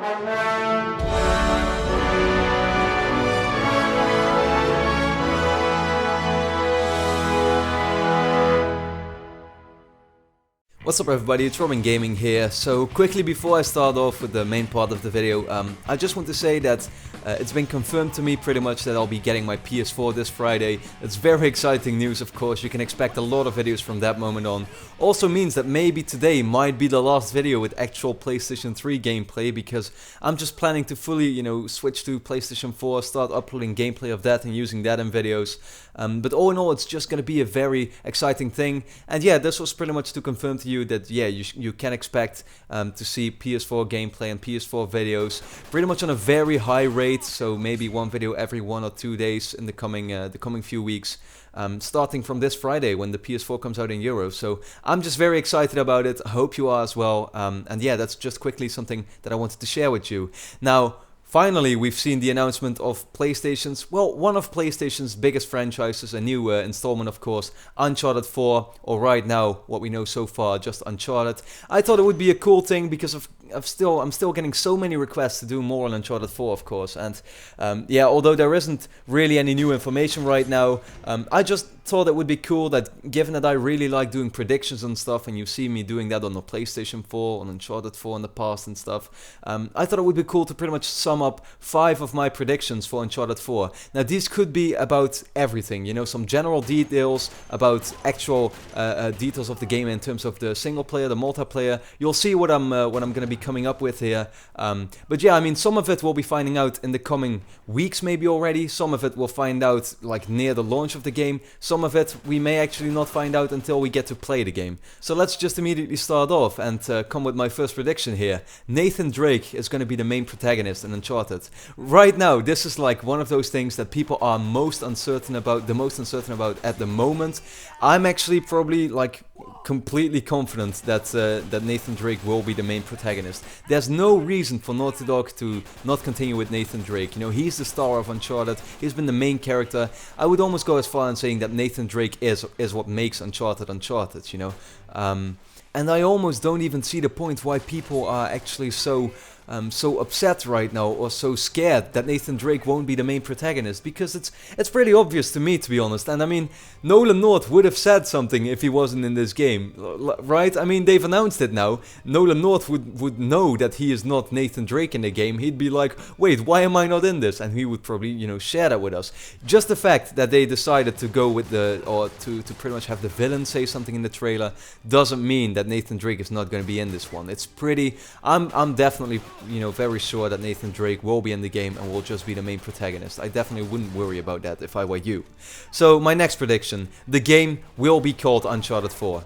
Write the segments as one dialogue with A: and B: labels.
A: What's up everybody, it's RobinGaming here. So quickly before I start off with the main part of the video, I just want to say that it's been confirmed to me pretty much that I'll be getting my PS4 this Friday. It's very exciting news, of course. You can expect a lot of videos from that moment on. Also means that maybe today might be the last video with actual PlayStation 3 gameplay, because I'm just planning to fully, switch to PlayStation 4, start uploading gameplay of that and using that in videos. But all in all, it's just going to be a very exciting thing. And yeah, this was pretty much to confirm to you that yeah, you can expect to see PS4 gameplay and PS4 videos pretty much on a very high rate. So maybe one video every 1 or 2 days in the coming few weeks. Starting from this Friday when the PS4 comes out in Euro. So I'm just very excited about it. I hope you are as well. And yeah, that's just quickly something that I wanted to share with you. Now, finally, we've seen the announcement of one of PlayStation's biggest franchises, a new installment, of course, Uncharted 4, or right now, what we know so far, just Uncharted. I thought it would be a cool thing because I'm still getting so many requests to do more on Uncharted 4, of course. And yeah, although there isn't really any new information right now, I just thought it would be cool that, given that I really like doing predictions and stuff, and you've seen me doing that on the PlayStation 4, on Uncharted 4 in the past and stuff, I thought it would be cool to pretty much sum up 5 of my predictions for Uncharted 4. Now these could be about everything, some general details about actual details of the game in terms of the single player, the multiplayer. You'll see what I'm going to be coming up with here. But yeah, I mean, some of it we'll be finding out in the coming weeks maybe already. Some of it we'll find out like near the launch of the game. Some of it we may actually not find out until we get to play the game. So let's just immediately start off and come with my first prediction here. Nathan Drake is going to be the main protagonist in Uncharted. Right now, this is like one of those things that people are the most uncertain about at the moment. I'm actually probably like completely confident that that Nathan Drake will be the main protagonist. There's no reason for Naughty Dog to not continue with Nathan Drake. He's the star of Uncharted. He's been the main character. I would almost go as far as saying that Nathan Drake is what makes Uncharted Uncharted. And I almost don't even see the point why people are actually so upset right now, or so scared that Nathan Drake won't be the main protagonist, because it's pretty obvious to me, to be honest. And I mean, Nolan North would have said something if he wasn't in this game, right? I mean, they've announced it now. Nolan North would know that he is not Nathan Drake in the game. He'd be like, wait, why am I not in this? And he would probably, share that with us. Just the fact that they decided to go with to pretty much have the villain say something in the trailer doesn't mean that Nathan Drake is not going to be in this one. It's pretty, I'm definitely very sure that Nathan Drake will be in the game and will just be the main protagonist. I definitely wouldn't worry about that if I were you. So my next prediction, the game will be called Uncharted 4.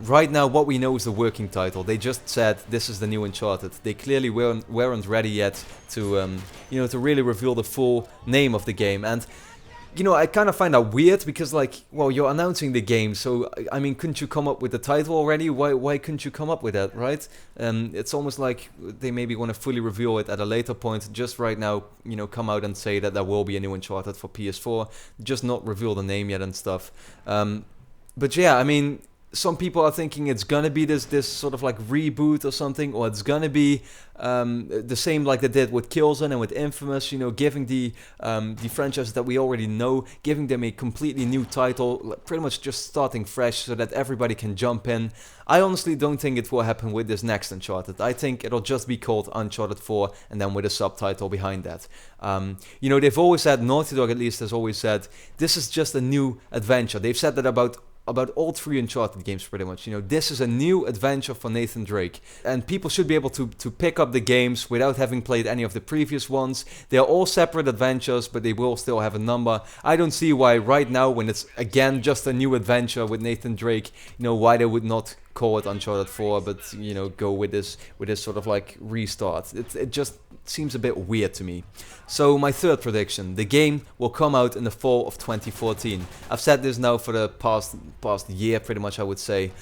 A: Right now what we know is the working title. They just said this is the new Uncharted. They clearly weren't ready yet to to really reveal the full name of the game. And I kind of find that weird because, well, you're announcing the game, so, I mean, couldn't you come up with the title already? Why couldn't you come up with that, right? It's almost like they maybe want to fully reveal it at a later point. Just right now, come out and say that there will be a new Uncharted for PS4. Just not reveal the name yet and stuff. But yeah, I mean, some people are thinking it's gonna be this sort of like reboot or something, or it's gonna be the same like they did with Killzone and with Infamous, giving the franchises that we already know, giving them a completely new title, pretty much just starting fresh so that everybody can jump in. I honestly don't think it will happen with this next Uncharted. I think it'll just be called Uncharted 4 and then with a subtitle behind that. They've always said, Naughty Dog at least has always said, this is just a new adventure. They've said that about all 3 Uncharted games pretty much. This is a new adventure for Nathan Drake. And people should be able to pick up the games without having played any of the previous ones. They're all separate adventures, but they will still have a number. I don't see why right now, when it's again just a new adventure with Nathan Drake, why they would not call it Uncharted 4, but go with this sort of like restart. It just seems a bit weird to me. So my third prediction, the game will come out in the fall of 2014. I've said this now for the past year, pretty much, I would say.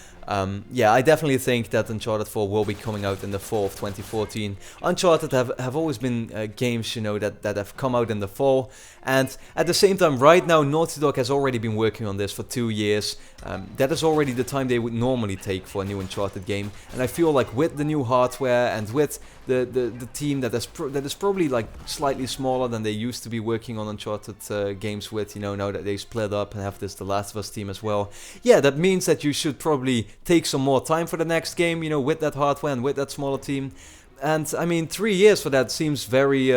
A: Yeah, I definitely think that Uncharted 4 will be coming out in the fall of 2014. Uncharted have always been games, that have come out in the fall. And at the same time, right now, Naughty Dog has already been working on this for 2 years. That is already the time they would normally take for a new Uncharted game. And I feel like with the new hardware and with the team that is probably like slightly smaller than they used to be working on Uncharted games with, you know, now that they split up and have this The Last of Us team as well. Yeah, that means that you should probably take some more time for the next game, you know, with that hardware and with that smaller team. And I mean, 3 years for that seems very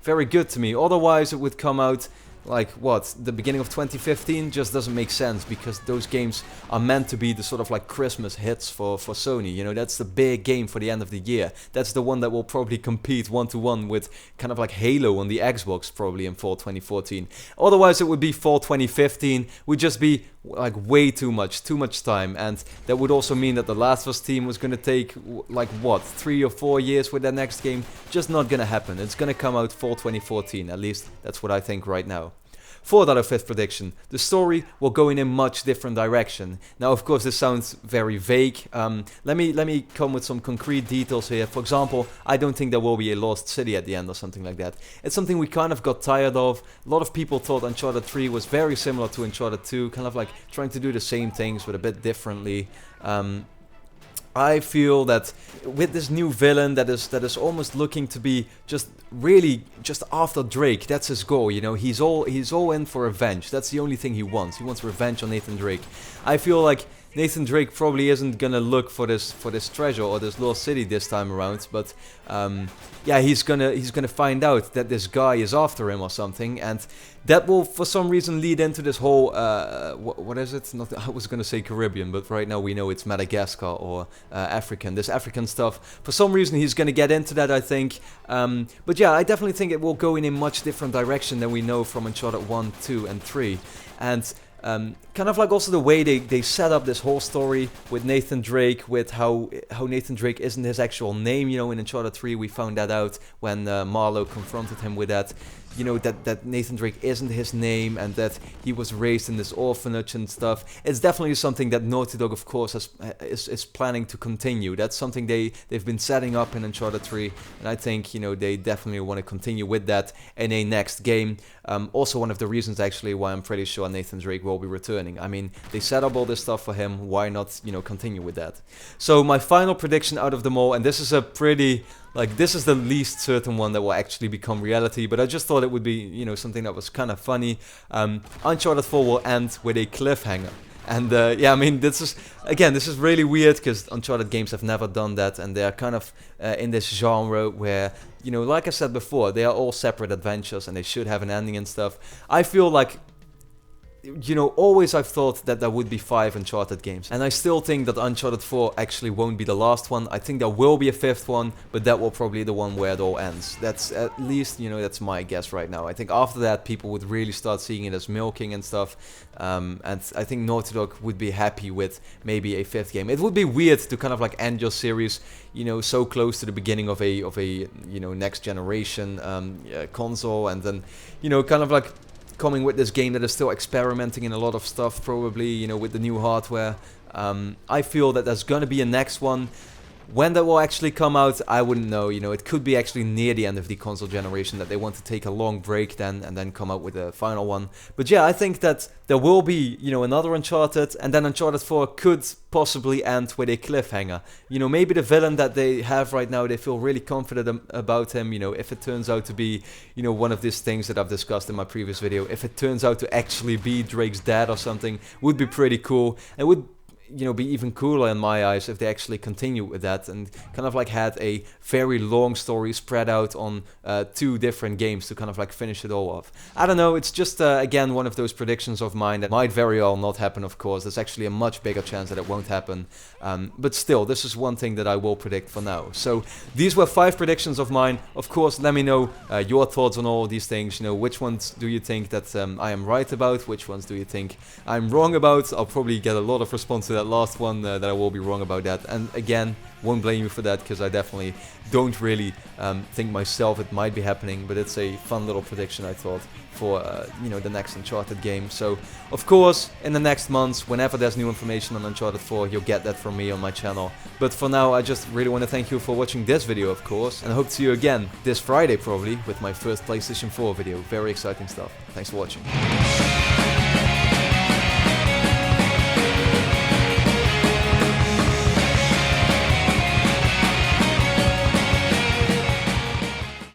A: very good to me. Otherwise it would come out like, what, the beginning of 2015 just doesn't make sense, because those games are meant to be the sort of like Christmas hits for Sony, you know, that's the big game for the end of the year. That's the one that will probably compete one-to-one with kind of like Halo on the Xbox probably in fall 2014. Otherwise it would be fall 2015, would just be like way too much time, and that would also mean that the Last of Us team was going to take like, what, 3 or 4 years with their next game. Just not going to happen. It's going to come out fall 2014, at least that's what I think right now. Fourth out of fifth prediction, the story will go in a much different direction. Now, of course, this sounds very vague. Let me come with some concrete details here. For example, I don't think there will be a lost city at the end or something like that. It's something we kind of got tired of. A lot of people thought Uncharted 3 was very similar to Uncharted 2, kind of like trying to do the same things but a bit differently. I feel that with this new villain that is almost looking to be just really just after Drake, that's his goal, you know, he's all in for revenge. That's the only thing he wants. He wants revenge on Nathan Drake. I feel like Nathan Drake probably isn't gonna look for this treasure or this lost city this time around, but yeah, he's gonna find out that this guy is after him or something, and that will for some reason lead into this whole what is it? Not, I was gonna say Caribbean, but right now we know it's Madagascar or African. This African stuff. For some reason he's gonna get into that, I think. But yeah, I definitely think it will go in a much different direction than we know from Uncharted 1, 2, and 3, and. Kind of like also the way they set up this whole story with Nathan Drake, with how Nathan Drake isn't his actual name, you know, in Uncharted 3 we found that out when Marlowe confronted him with that, you know, that Nathan Drake isn't his name and that he was raised in this orphanage and stuff. It's definitely something that Naughty Dog, of course, is planning to continue. That's something they've been setting up in Uncharted 3, and I think, you know, they definitely want to continue with that in a next game. Also one of the reasons actually why I'm pretty sure Nathan Drake will be returning. I mean, they set up all this stuff for him, why not, you know, continue with that? So my final prediction out of them all, and this is a pretty, like, this is the least certain one that will actually become reality, but I just thought it would be, you know, something that was kind of funny. Uncharted 4 will end with a cliffhanger. And yeah, I mean, this is really weird, because Uncharted games have never done that, and they are kind of in this genre where, you know, like I said before, they are all separate adventures and they should have an ending and stuff. I feel like, you know, always I've thought that there would be 5 Uncharted games, and I still think that Uncharted 4 actually won't be the last one. I think there will be a 5th one, but that will probably be the one where it all ends. That's at least, you know, that's my guess right now. I think after that people would really start seeing it as milking and stuff, and I think Naughty Dog would be happy with maybe a 5th game. It would be weird to kind of like end your series, you know, so close to the beginning of a you know, next generation console, and then, you know, kind of like coming with this game that is still experimenting in a lot of stuff, probably, you know, with the new hardware. I feel that there's gonna be a next one. When that will actually come out, I wouldn't know. You know, it could be actually near the end of the console generation that they want to take a long break then and then come out with a final one. But yeah, I think that there will be, you know, another Uncharted, and then Uncharted 4 could possibly end with a cliffhanger. You know, maybe the villain that they have right now, they feel really confident about him. You know, if it turns out to be, you know, one of these things that I've discussed in my previous video, if it turns out to actually be Drake's dad or something, would be pretty cool. It would, you know, be even cooler in my eyes if they actually continue with that and kind of like had a very long story spread out on 2 different games to kind of like finish it all off. I don't know, it's just again one of those predictions of mine that might very well not happen, of course. There's actually a much bigger chance that it won't happen, but still, this is one thing that I will predict for now. So these were 5 predictions of mine. Of course, let me know your thoughts on all of these things. You know, which ones do you think that I am right about? Which ones do you think I'm wrong about? I'll probably get a lot of response to that last one, that I will be wrong about that, and again, won't blame you for that, because I definitely don't really think myself it might be happening, but it's a fun little prediction, I thought, for you know, the next Uncharted game. So of course, in the next months, whenever there's new information on Uncharted 4, you'll get that from me on my channel. But for now, I just really want to thank you for watching this video, of course, and I hope to see you again this Friday probably with my first PlayStation 4 video. Very exciting stuff. Thanks for watching.